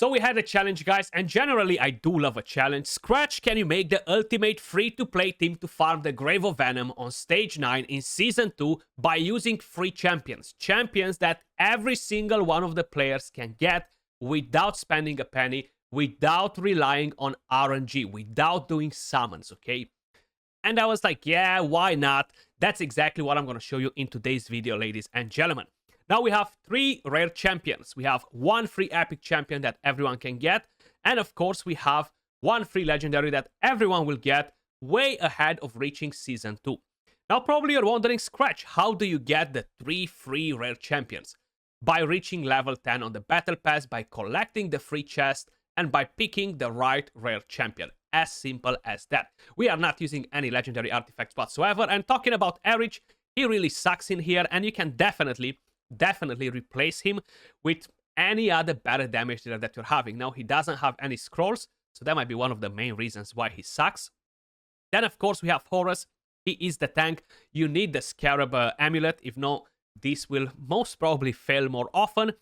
So we had a challenge, guys, and generally I do love a challenge. Skratch, can you make the ultimate free-to-play team to farm the Grave of Venom on Stage 9 in Season 2 by using free champions? Champions that every single one of the players can get without spending a penny, without relying on RNG, without doing summons, okay? And I was like, yeah, why not? That's exactly what I'm going to show you in today's video, ladies and gentlemen. Now we have 3 rare champions. We have 1 free epic champion that everyone can get. And of course, we have 1 free legendary that everyone will get way ahead of reaching Season 2. Now, probably you're wondering, Skratch, how do you get the 3 free rare champions? By reaching level 10 on the Battle Pass, by collecting the free chest, and by picking the right rare champion. As simple as that. We are not using any legendary artifacts whatsoever. And talking about Erich, he really sucks in here, and you can definitely replace him with any other better damage dealer that you're having. Now, he doesn't have any scrolls, so that might be one of the main reasons why he sucks. Then, of course, we have Horus. He is the tank. You need the Scarab amulet. If not, this will most probably fail more often.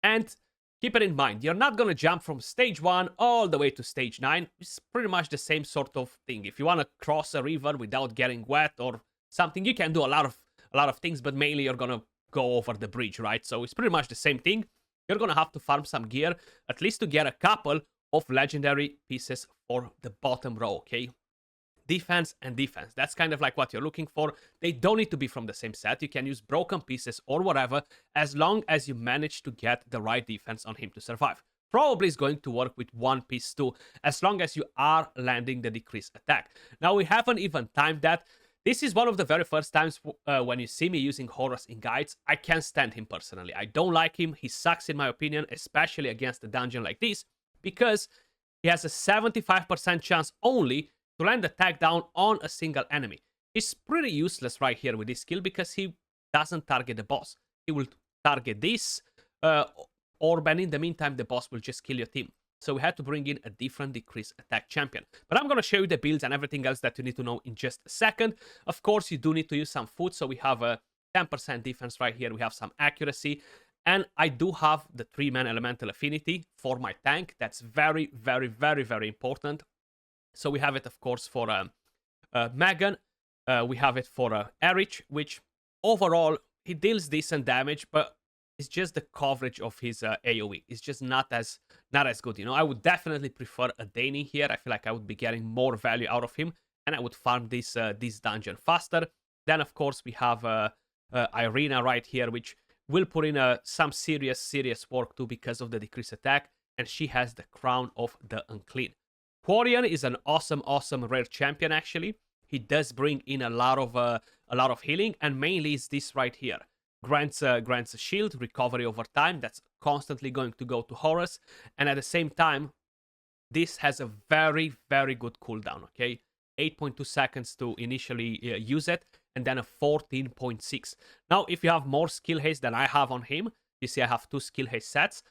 And keep it in mind, you're not going to jump from stage 1 all the way to stage 9. It's pretty much the same sort of thing. If you want to cross a river without getting wet or something, you can do a lot of things, but mainly you're going to go over the bridge, right? So it's pretty much the same thing. You're gonna have to farm some gear, at least to get a couple of legendary pieces for the bottom row, okay? Defense and defense, that's kind of like what you're looking for. They don't need to be from the same set. You can use broken pieces or whatever, as long as you manage to get the right defense on him to survive. Probably is going to work with 1 piece too, as long as you are landing the decreased attack. Now, we haven't even timed that. This is one of the very first times when you see me using Horus in guides. I can't stand him personally. I don't like him. He sucks in my opinion, especially against a dungeon like this, because he has a 75% chance only to land the tag down on a single enemy. He's pretty useless right here with this skill because he doesn't target the boss. He will target this orb, and in the meantime, the boss will just kill your team. So we had to bring in a different decreased attack champion. But I'm going to show you the builds and everything else that you need to know in just a second. Of course, you do need to use some food. So we have a 10% defense right here. We have some accuracy. And I do have the 3-man elemental affinity for my tank. That's very, very, very, very important. So we have it, of course, for Megan. We have it for Erich, which overall, he deals decent damage, but it's just the coverage of his AoE. It's just not as good, you know. I would definitely prefer a Dani here. I feel like I would be getting more value out of him, and I would farm this dungeon faster. Then, of course, we have Irina right here, which will put in some serious work too because of the decreased attack, and she has the Crown of the Unclean. Quarian is an awesome rare champion, actually. He does bring in a lot of healing, and mainly is this right here. Grants a shield, recovery over time. That's constantly going to go to Horus. And at the same time, this has a very, very good cooldown, okay? 8.2 seconds to initially use it, and then a 14.6. Now, if you have more skill haste than I have on him, you see I have 2 skill haste sets,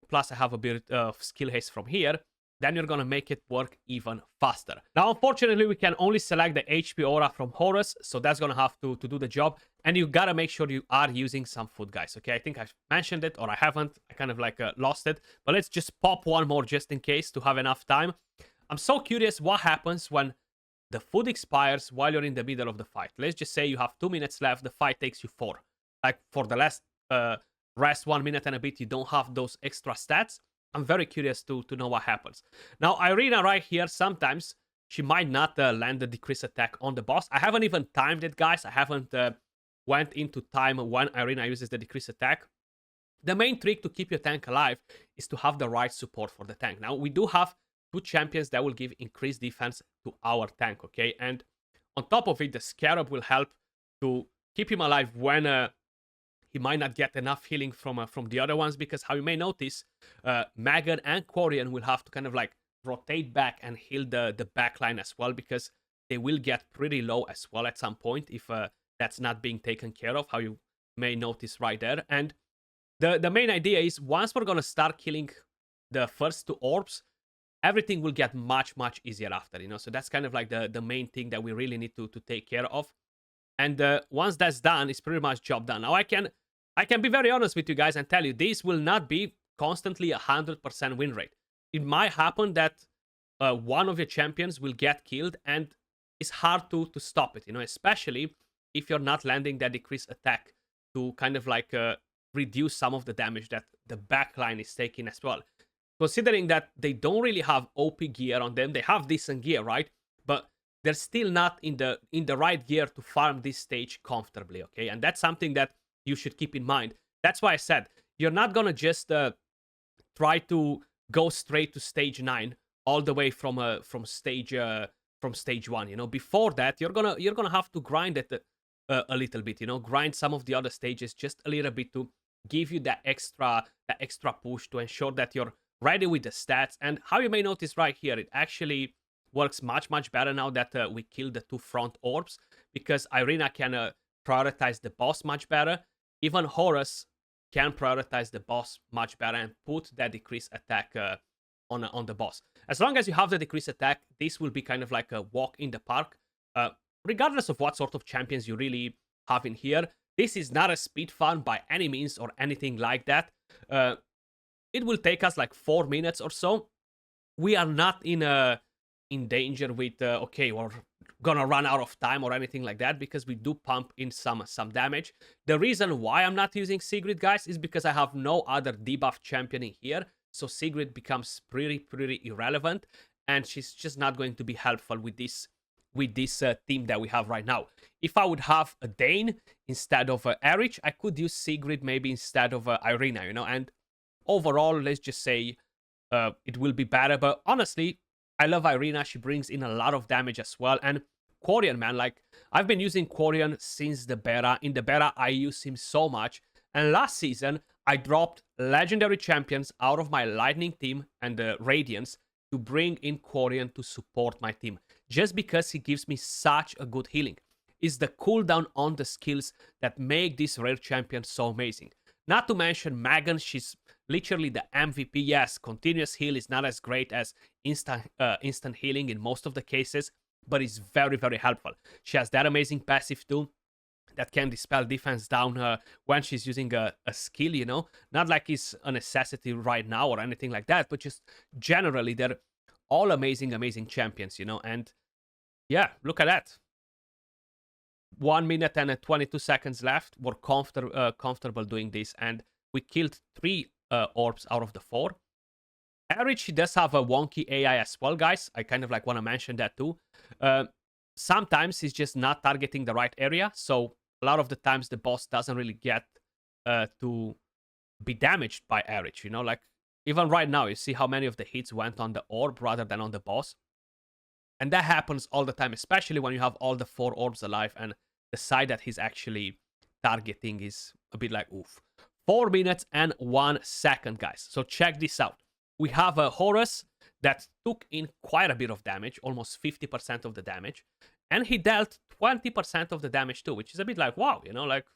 plus I have a bit of skill haste from here, then you're gonna make it work even faster. Now, unfortunately, we can only select the HP aura from Horus, so that's gonna have to do the job. And you gotta make sure you are using some food, guys, okay? I think I've mentioned it, or I haven't. I kind of like lost it. But let's just pop one more just in case to have enough time. I'm so curious what happens when the food expires while you're in the middle of the fight. Let's just say you have 2 minutes left, the fight takes you 4. Like, for the rest 1 minute and a bit, you don't have those extra stats. I'm very curious to know what happens. Now, Irina right here, sometimes she might not land the decreased attack on the boss. I haven't even timed it, guys. I haven't went into time when Irina uses the decreased attack. The main trick to keep your tank alive is to have the right support for the tank. Now, we do have 2 champions that will give increased defense to our tank, okay? And on top of it, the Scarab will help to keep him alive when he might not get enough healing from the other ones, because how you may notice, Megan and Quarian will have to kind of like rotate back and heal the backline as well, because they will get pretty low as well at some point if that's not being taken care of, how you may notice right there. And the main idea is, once we're going to start killing the first 2 orbs, everything will get much easier after, you know. So that's kind of like the main thing that we really need to take care of. And once that's done, it's pretty much job done. Now, I can be very honest with you guys and tell you, this will not be constantly 100% win rate. It might happen that one of your champions will get killed, and it's hard to stop it, especially if you're not landing that decreased attack to kind of like reduce some of the damage that the backline is taking as well. Considering that they don't really have OP gear on them, they have decent gear, right? But they're still not in the right gear to farm this stage comfortably, okay? And that's something that you should keep in mind. That's why I said you're not gonna just try to go straight to stage 9 all the way from stage 1. Before that, you're gonna have to grind it a little bit. Grind some of the other stages just a little bit to give you that extra push to ensure that you're ready with the stats. And how you may notice right here, it actually works much better now that we killed the 2 front orbs, because Irina can prioritize the boss much better. Even Horus can prioritize the boss much better and put that decreased attack on the boss. As long as you have the decreased attack, this will be kind of like a walk in the park. Regardless of what sort of champions you really have in here, this is not a speed farm by any means or anything like that. It will take us like 4 minutes or so. We are not in danger with okay, we're gonna run out of time or anything like that, because we do pump in some damage. The reason why I'm not using Sigrid, guys, is because I have no other debuff champion in here, so Sigrid becomes pretty irrelevant, and she's just not going to be helpful with this team that we have right now. If I would have a Dane instead of Erich, I could use Sigrid maybe instead of Irina, and overall, let's just say it will be better. But honestly, I love Irina. She brings in a lot of damage as well. And Quarian, man, like, I've been using Quarian since the beta. In the beta, I use him so much. And last season, I dropped legendary champions out of my Lightning team and the Radiance to bring in Quarian to support my team, just because he gives me such a good healing. It's the cooldown on the skills that make this rare champion so amazing. Not to mention Megan, she's literally the MVP. Yes, continuous heal is not as great as instant healing in most of the cases, but it's very helpful. She has that amazing passive too that can dispel defense down when she's using a skill, Not like it's a necessity right now or anything like that, but just generally, they're all amazing champions, And yeah, look at that. 1 minute and 22 seconds left. We're comfortable doing this, and we killed 3 orbs out of the 4. Erich does have a wonky AI as well, guys. I kind of like want to mention that too. Sometimes he's just not targeting the right area, so a lot of the times the boss doesn't really get to be damaged by Erich, Like, even right now, you see how many of the hits went on the orb rather than on the boss. And that happens all the time, especially when you have all the 4 orbs alive and the side that he's actually targeting is a bit like oof. 4 minutes and 1 second, guys. So check this out. We have a Horus that took in quite a bit of damage, almost 50% of the damage. And he dealt 20% of the damage too, which is a bit like, wow, like,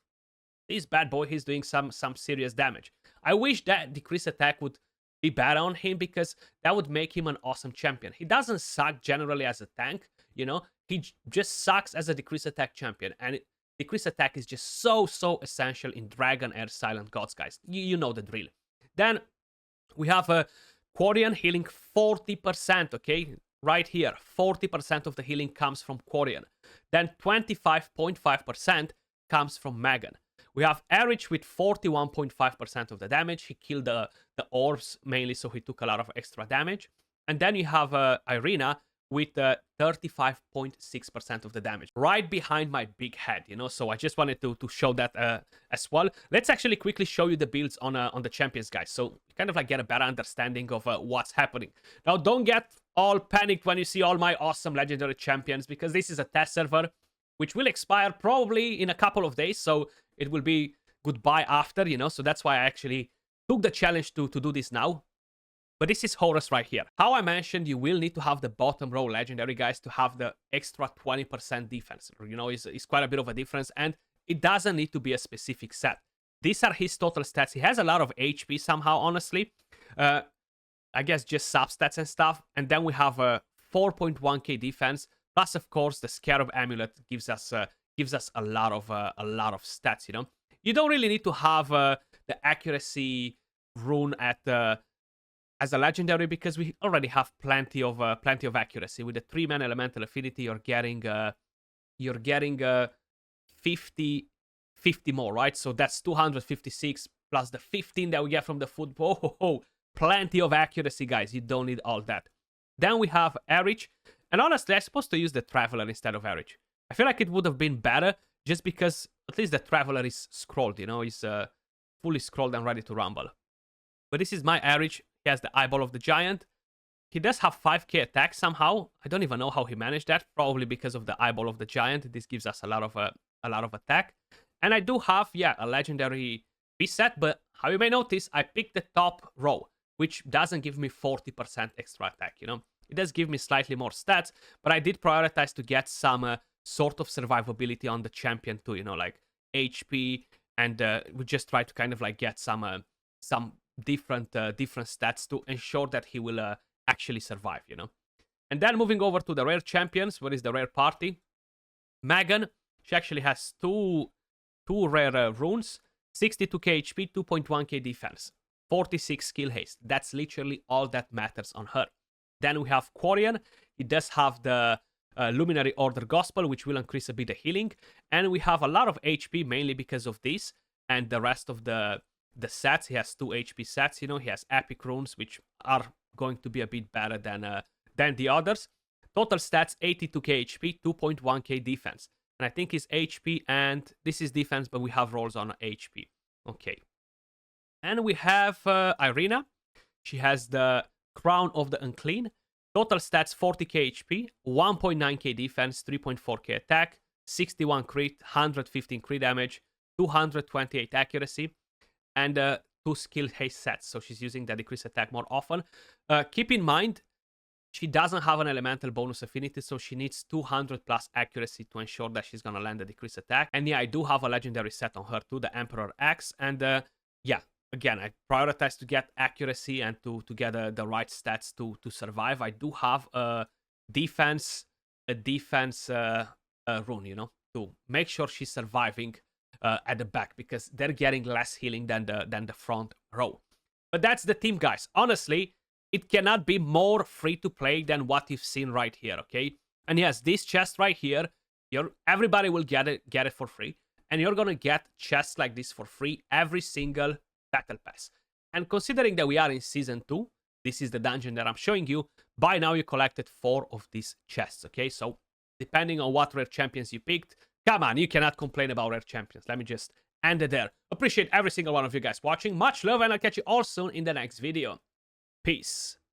this bad boy, he's doing some serious damage. I wish that decreased attack would be better on him, because that would make him an awesome champion. He doesn't suck generally as a tank, He just sucks as a decreased attack champion. And decreased attack is just so essential in Dragonheir Silent Gods, guys. You know the drill. Then we have a Quarian healing 40%, okay? Right here, 40% of the healing comes from Quarian. Then 25.5% comes from Megan. We have Erich with 41.5% of the damage. He killed the orbs mainly, so he took a lot of extra damage. And then you have Irina with 35.6% of the damage, right behind my big head, So I just wanted to show that as well. Let's actually quickly show you the builds on the champions, guys, so you kind of like get a better understanding of what's happening. Now, don't get all panicked when you see all my awesome legendary champions, because this is a test server, which will expire probably in a couple of days, so it will be goodbye after, So that's why I actually took the challenge to do this now. But this is Horus right here. How I mentioned, you will need to have the bottom row legendary, guys, to have the extra 20% defense. It's quite a bit of a difference, and it doesn't need to be a specific set. These are his total stats. He has a lot of HP somehow, honestly. I guess just substats and stuff. And then we have a 4.1k defense. Plus, of course, the Scarab Amulet gives us a lot of stats, You don't really need to have the accuracy rune at as a legendary because we already have plenty of accuracy. With the 3-man elemental affinity, you're getting 50 more, right? So that's 256 plus the 15 that we get from the food. Oh, plenty of accuracy, guys. You don't need all that. Then we have Erich. And honestly, I'm supposed to use the Traveler instead of Erich. I feel like it would have been better just because at least the Traveler is scrolled, you know? He's fully scrolled and ready to rumble. But this is my Erich. He has the Eyeball of the Giant. He does have 5k attack somehow. I don't even know how he managed that. Probably because of the Eyeball of the Giant. This gives us a lot of attack. And I do have, yeah, a legendary beast set. But how you may notice, I picked the top row, which doesn't give me 40% extra attack, you know? It does give me slightly more stats, but I did prioritize to get some sort of survivability on the champion too, you know, like HP, and we just try to kind of like get some different stats to ensure that he will actually survive, you know. And then moving over to the rare champions, what is the rare party? Megan, she actually has two rare runes, 62k HP, 2.1k defense, 46 skill haste. That's literally all that matters on her. Then we have Quarian. He does have the Luminary Order Gospel, which will increase a bit of healing. And we have a lot of HP, mainly because of this. And the rest of the sets, he has 2 HP sets, you know. He has Epic Runes, which are going to be a bit better than the others. Total stats, 82k HP, 2.1k defense. And I think his HP, and this is defense, but we have rolls on HP. Okay. And we have Irina. She has the Crown of the Unclean. Total stats 40k HP, 1.9k defense, 3.4k attack, 61 crit, 115 crit damage, 228 accuracy, and 2 skill haste sets. So she's using the decreased attack more often. Keep in mind, she doesn't have an elemental bonus affinity, so she needs 200 plus accuracy to ensure that she's gonna land the decreased attack. And yeah, I do have a legendary set on her too, the Emperor Axe, and yeah. Again, I prioritize to get accuracy and to get the right stats to survive. I do have a defense rune, you know, to make sure she's surviving at the back, because they're getting less healing than the front row. But that's the team, guys. Honestly, it cannot be more free to play than what you've seen right here, okay? And yes, this chest right here, everybody will get it for free, and you're gonna get chests like this for free every single Battle Pass. And considering that we are in Season 2, this is the dungeon that I'm showing you, by now you collected 4 of these chests, okay? So, depending on what rare champions you picked, come on, you cannot complain about rare champions. Let me just end it there. Appreciate every single one of you guys watching. Much love, and I'll catch you all soon in the next video. Peace.